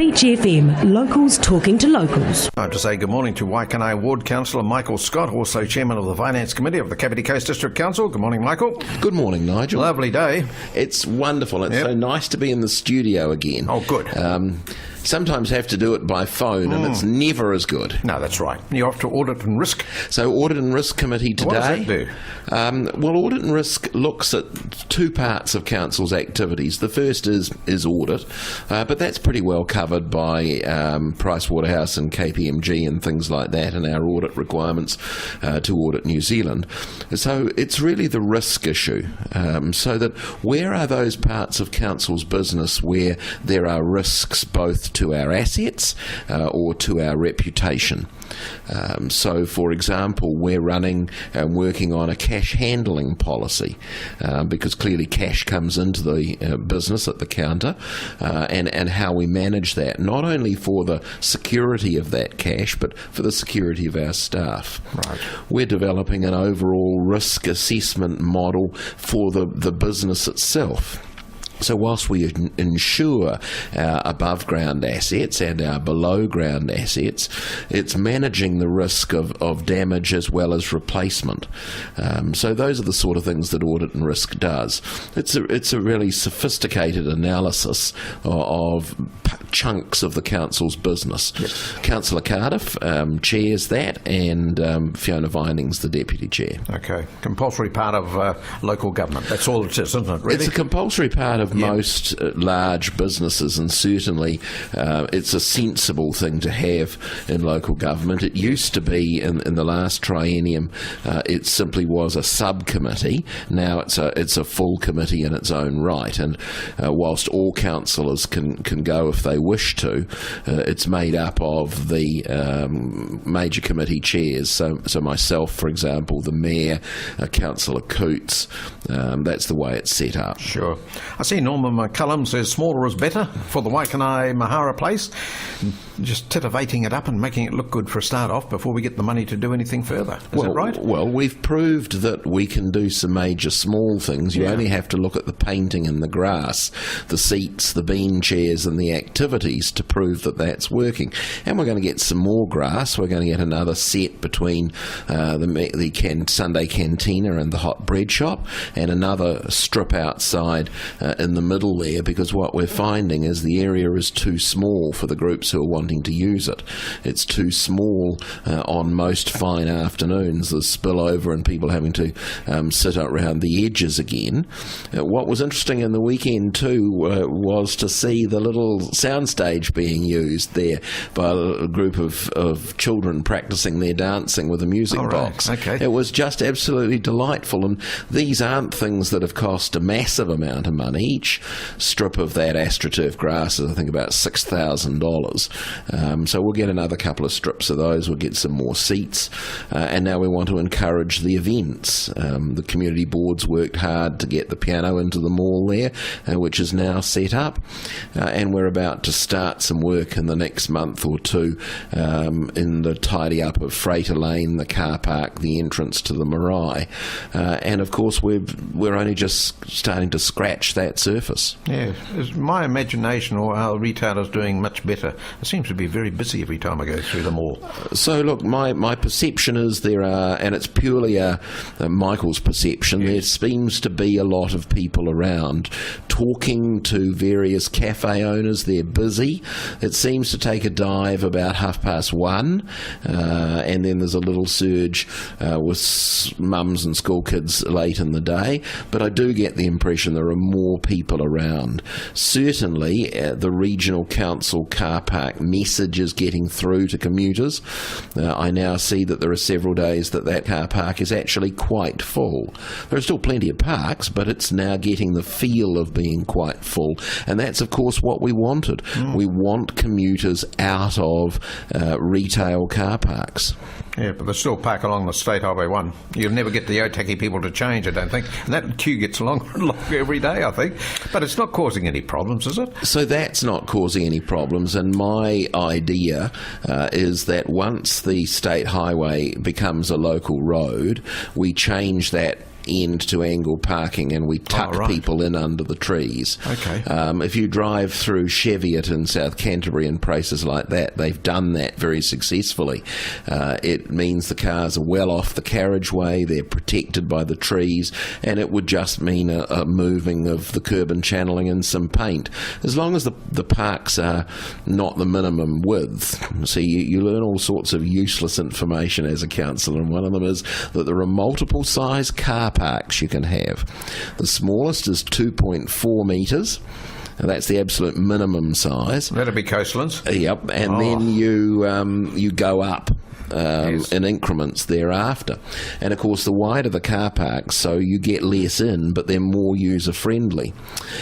Beach FM, locals talking to locals. I have to say good morning to Waikanae Ward Councillor Michael Scott, also Chairman of the Finance Committee of the Kapiti Coast District Council. Good morning, Michael. Good morning, Nigel. Lovely day. It's wonderful. It's so nice to be in the studio again. Oh, good. Sometimes have to do it by phone, and it's never as good. No, that's right. You're off to Audit and Risk. So Audit and Risk Committee today. What does that do? Well, Audit and Risk looks at two parts of Council's activities. The first is audit, but that's pretty well covered by Pricewaterhouse and KPMG and things like that, and our audit requirements to audit New Zealand. So it's really the risk issue, so that where are those parts of Council's business where there are risks both to our assets or to our reputation. So, for example, we're running and working on a cash handling policy because clearly cash comes into the business at the counter and how we manage that, not only for the security of that cash, but for the security of our staff. Right. We're developing an overall risk assessment model for the business itself. So whilst we insure our above-ground assets and our below-ground assets, it's managing the risk of damage as well as replacement. So those are the sort of things that Audit and Risk does. It's a really sophisticated analysis of chunks of the Council's business. Yes. Councillor Cardiff chairs that, and Fiona Vining's the Deputy Chair. Okay. Compulsory part of local government. That's all it is, isn't it, really? It's a compulsory part of most large businesses, and certainly it's a sensible thing to have in local government. It used to be in the last triennium it simply was a subcommittee. Now it's a full committee in its own right, and whilst all councillors can go if they wish to, it's made up of the major committee chairs. So myself, for example, the Mayor, Councillor Coots, that's the way it's set up. Sure. I see Norman McCullum says smaller is better for the Waikanae Mahara place. Just titivating it up and making it look good for a start off before we get the money to do anything further. Is that right? Well, we've proved that we can do some major small things. You only have to look at the painting and the grass, the seats, the bean chairs and the activities to prove that that's working. And we're going to get some more grass. We're going to get another set between the Sunday cantina and the hot bread shop, and another strip outside in the middle there, because what we're finding is the area is too small for the groups who are wanting to use it. It's too small on most fine afternoons. There's spillover and people having to sit around the edges again. What was interesting in the weekend too was to see the little soundstage being used there by a group of children practicing their dancing with a music box. Okay. It was just absolutely delightful, and these aren't things that have cost a massive amount of money. Each strip of that AstroTurf grass is, I think, about $6,000. So we'll get another couple of strips of those. We'll get some more seats, and now we want to encourage the events. The community board's worked hard to get the piano into the mall there, which is now set up, and we're about to start some work in the next month or two in the tidy up of Freighter Lane, the car park, the entrance to the marae, and of course we're only just starting to scratch that surface. Yeah, is my imagination or our retailers doing much better? It seems to be very busy every time I go through the mall. So look, my perception is there are, and it's purely Michael's perception, there seems to be a lot of people around talking to various cafe owners. They're busy. It seems to take a dive about 1:30, and then there's a little surge with mums and school kids late in the day. But I do get the impression there are more people around. Certainly the regional council car park message is getting through to commuters. I now see that there are several days that car park is actually quite full. There are still plenty of parks, but it's now getting the feel of being quite full, and that's of course what we wanted. We want commuters out of retail car parks. Yeah, but they still park along the State Highway 1. You'll never get the Otaki people to change, I don't think. And that queue gets longer and longer every day, I think. But it's not causing any problems, is it? So that's not causing any problems, and my idea is that once the State Highway becomes a local road, we change that end to angle parking, and we tuck right. people in under the trees. Okay. If you drive through Cheviot in South Canterbury and places like that, they've done that very successfully. It means the cars are well off the carriageway, they're protected by the trees, and it would just mean a moving of the curb and channeling and some paint. As long as the parks are not the minimum width. See, you learn all sorts of useless information as a councillor, and one of them is that there are multiple size car parks you can have. The smallest is 2.4 metres. Now, that's the absolute minimum size. That'd be Coastlands. Yep, and then you go up in increments thereafter. And of course, the wider the car parks, so you get less in, but they're more user friendly.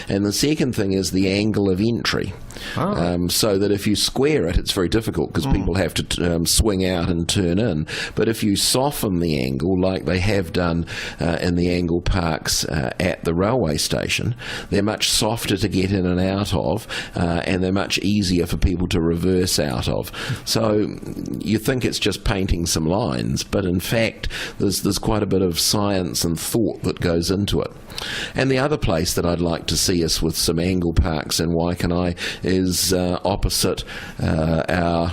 And the second thing is the angle of entry. So that if you square it, it's very difficult because people have to swing out and turn in. But if you soften the angle, like they have done in the angle parks at the railway station, they're much softer to get in and out of, and they're much easier for people to reverse out of. So you think it's just painting some lines, but in fact there's quite a bit of science and thought that goes into it. And the other place that I'd like to see us with some angle parks in Waikanae is opposite our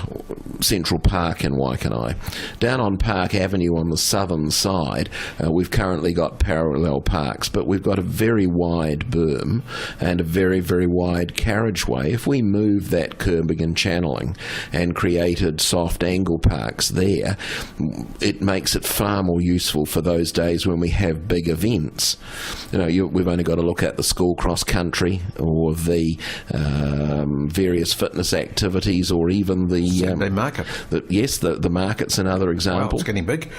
Central Park in Waikanae. Down on Park Avenue on the southern side, we've currently got parallel parks, but we've got a very wide berm and a very, very wide carriageway. If we move that curbing and channeling and created soft angle parks there, it makes it far more useful for those days when we have big events. We've only got to look at the school cross country or the various fitness activities, or even the market. The market's another example. Well, it's getting big.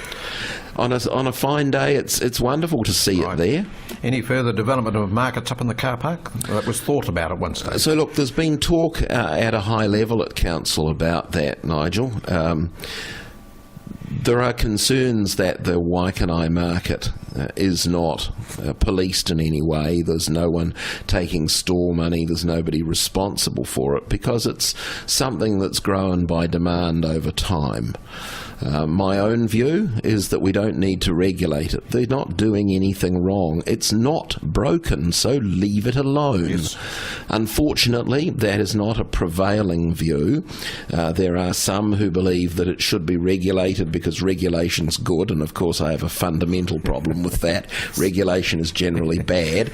On a fine day, it's wonderful to see it there. Any further development of markets up in the car park? That was thought about at one stage. So look, there's been talk at a high level at council about that, Nigel. There are concerns that the Waikanae market is not policed in any way. There's no one taking stall money. There's nobody responsible for it because it's something that's grown by demand over time. My own view is that we don't need to regulate it. They're not doing anything wrong. It's not broken, so leave it alone. Yes. Unfortunately, that is not a prevailing view. There are some who believe that it should be regulated because regulation's good, and of course I have a fundamental problem with that. Regulation is generally bad.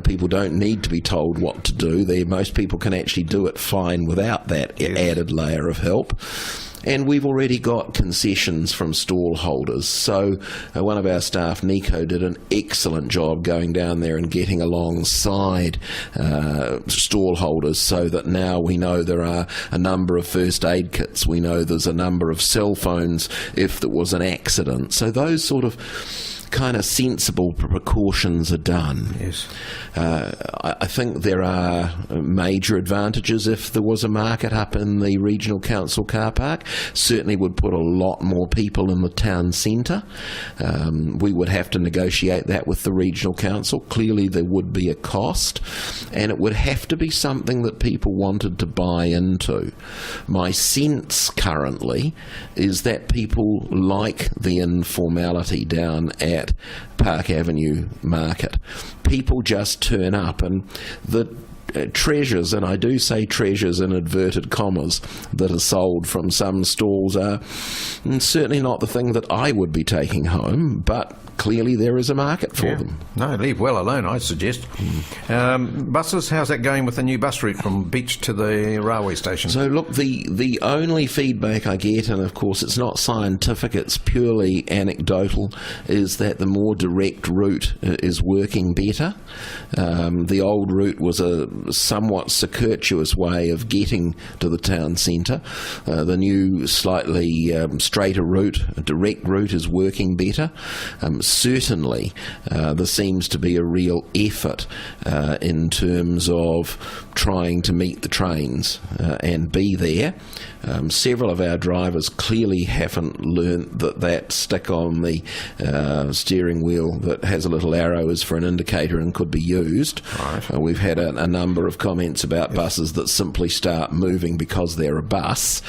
People don't need to be told what to do. Most people can actually do it fine without that added layer of help. And we've already got concessions from stall holders. So one of our staff, Nico, did an excellent job going down there and getting alongside stall holders, so that now we know there are a number of first aid kits. We know there's a number of cell phones if there was an accident. So those sort of kind of sensible precautions are done. Yes. I think there are major advantages if there was a market up in the regional council car park. Certainly would put a lot more people in the town centre. We would have to negotiate that with the regional council. Clearly there would be a cost, and it would have to be something that people wanted to buy into. My sense currently is that people like the informality down at Park Avenue Market. People just turn up, and the treasures, and I do say treasures in inverted commas, that are sold from some stalls are certainly not the thing that I would be taking home, but clearly there is a market for them. No, leave well alone, I suggest. Buses, how's that going with the new bus route from Beach to the railway station? So look, the only feedback I get, and of course it's not scientific, it's purely anecdotal, is that the more direct route is working better. The old route was a somewhat circuitous way of getting to the town centre. The new slightly straighter route, direct route, is working better. Certainly there seems to be a real effort in terms of trying to meet the trains and be there. Several of our drivers clearly haven't learnt that stick on the steering wheel that has a little arrow is for an indicator and could be used. Right. We've had a number of comments about buses that simply start moving because they're a bus,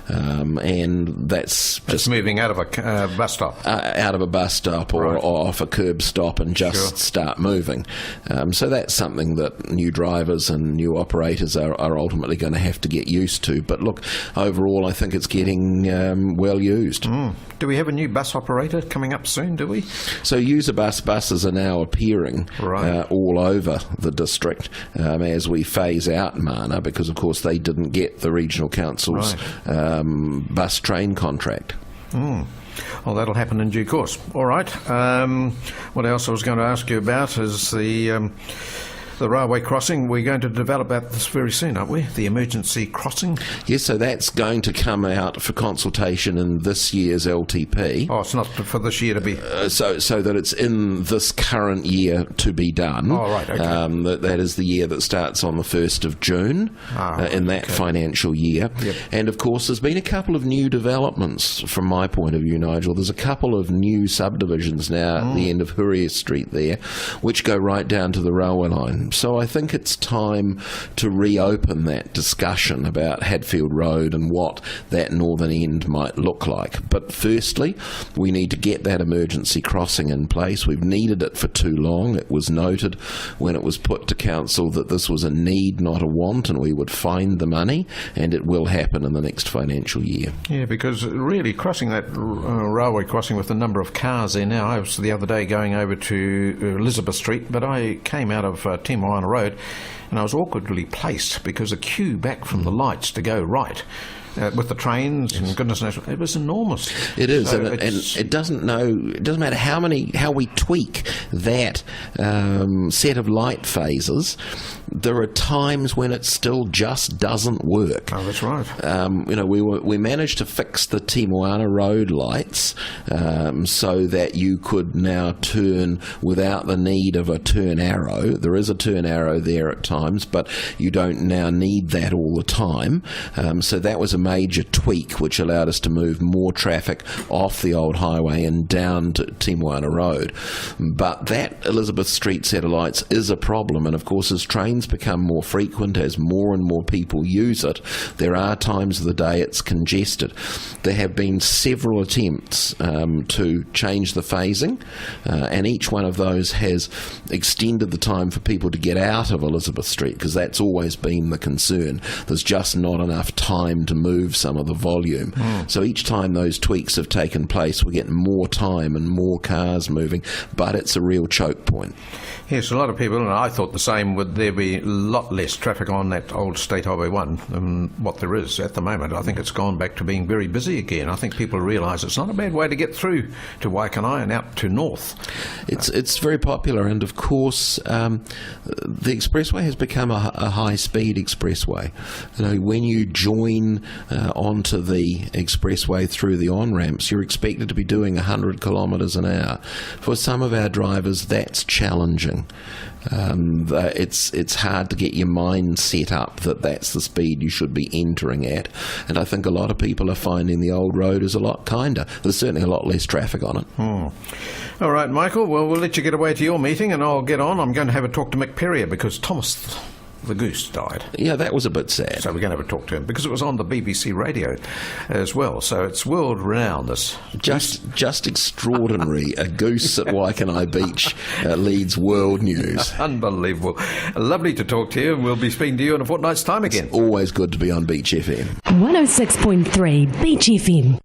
and that's just moving out of a bus stop. Out of a bus stop, or off a curb stop and just start moving. So that's something that new drivers and new operators are ultimately going to have to get used to. But look, overall, I think it's getting well used. Do we have a new bus operator coming up soon, do we? So user buses are now appearing all over the district as we phase out Mana, because of course they didn't get the regional council's bus train contract. Well, that'll happen in due course. All right. What else I was going to ask you about is the railway crossing. We're going to develop that this very soon, aren't we? The emergency crossing. Yes, so that's going to come out for consultation in this year's LTP. Oh, it's not for this year to be... so that it's in this current year to be done. Oh, right, okay. That is the year that starts on the 1st of June in that financial year. Yep. And, of course, there's been a couple of new developments from my point of view, Nigel. There's a couple of new subdivisions now at the end of Huria Street there, which go right down to the railway line. So I think it's time to reopen that discussion about Hadfield Road and what that northern end might look like. But firstly, we need to get that emergency crossing in place. We've needed it for too long. It was noted when it was put to council that this was a need, not a want, and we would find the money, and it will happen in the next financial year. Yeah, because really crossing that railway crossing with the number of cars there now, I was the other day going over to Elizabeth Street, but I came out of Moana Road and I was awkwardly placed because the queue back from the lights to go right with the trains and goodness knows, it was enormous. It is, so and it doesn't matter how we tweak that set of light phases. There are times when it still just doesn't work. Oh, that's right. We managed to fix the Te Moana Road lights so that you could now turn without the need of a turn arrow. There is a turn arrow there at times, but you don't now need that all the time. So that was a major tweak which allowed us to move more traffic off the old highway and down to Te Moana Road. But that Elizabeth Street set of lights is a problem, and of course as trains become more frequent, as more and more people use it, there are times of the day it's congested. There have been several attempts to change the phasing, and each one of those has extended the time for people to get out of Elizabeth Street, because that's always been the concern. There's just not enough time to move some of the volume. So each time those tweaks have taken place, we get more time and more cars moving, but it's a real choke point. Yes, a lot of people, and I thought the same, would there be a lot less traffic on that old State Highway 1 than what there is at the moment. I think it's gone back to being very busy again. I think people realise it's not a bad way to get through to Waikanae and out to north. It's very popular, and of course the expressway has become a high-speed expressway. When you join onto the expressway through the on-ramps, you're expected to be doing 100 kilometres an hour. For some of our drivers, that's challenging. It's hard to get your mind set up that that's the speed you should be entering at, and I think a lot of people are finding the old road is a lot kinder. There's certainly a lot less traffic on it. All right, Michael, well, we'll let you get away to your meeting and I'll get on. I'm going to have a talk to Mick Perrier because Thomas the goose died. Yeah, that was a bit sad. So we're going to have a talk to him because it was on the BBC radio as well. So it's world renowned. This just extraordinary. A goose at Waikanae Beach leads world news. Unbelievable. Lovely to talk to you, and we'll be speaking to you in a fortnight's time again. It's always good to be on Beach FM. 106.3 Beach FM.